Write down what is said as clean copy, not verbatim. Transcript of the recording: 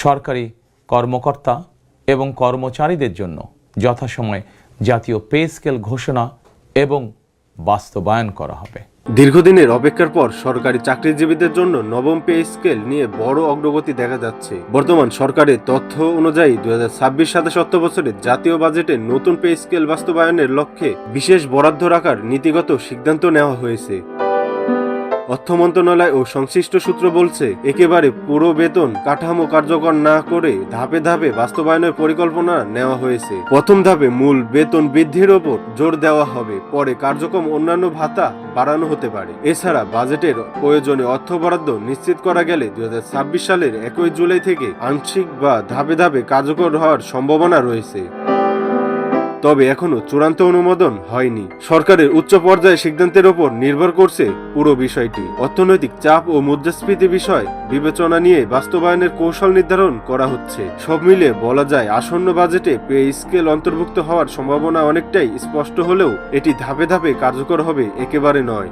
সরকারি কর্মকর্তা এবং কর্মচারীদের জন্য যথাসময়ে জাতীয় পে স্কেল ঘোষণা এবং বাস্তবায়ন করা হবে। দীর্ঘদিনের অপেক্ষার পর সরকারি চাকরিজীবীদের জন্য নবম পে স্কেল নিয়ে বড় অগ্রগতি দেখা যাচ্ছে। বর্তমান সরকারের তথ্য অনুযায়ী 2026-27 অর্থবছরে জাতীয় বাজেটে নতুন পে স্কেল বাস্তবায়নের লক্ষ্যে বিশেষ বরাদ্দ রাখার নীতিগত সিদ্ধান্ত নেওয়া হয়েছে। অর্থ মন্ত্রণালয় ও সংশ্লিষ্ট সূত্র বলছে, একেবারে পুরো বেতন কাঠামো কার্যকর না করে ধাপে ধাপে বাস্তবায়নের পরিকল্পনা নেওয়া হয়েছে। প্রথম ধাপে মূল বেতন বৃদ্ধির ওপর জোর দেওয়া হবে, পরে কার্যক্রম অন্যান্য ভাতা বাড়ানো হতে পারে। এছাড়া বাজেটের প্রয়োজনীয় অর্থ বরাদ্দ নিশ্চিত করা গেলে 2026 সালের 1 জুলাই থেকে আংশিক বা ধাপে ধাপে কার্যকর হওয়ার সম্ভাবনা রয়েছে। তবে এখনো চূড়ান্ত অনুমোদন হয়নি। সরকারের উচ্চ পর্যায়ে সিদ্ধান্তের ওপর নির্ভর করছে পুরো বিষয়টি। অর্থনৈতিক চাপ ও মুদ্রাস্ফীতি বিষয় বিবেচনা নিয়ে বাস্তবায়নের কৌশল নির্ধারণ করা হচ্ছে। সব মিলে বলা যায়, আসন্ন বাজেটে পে স্কেল অন্তর্ভুক্ত হওয়ার সম্ভাবনা অনেকটাই স্পষ্ট হলেও এটি ধাপে ধাপে কার্যকর হবে একেবারে নয়।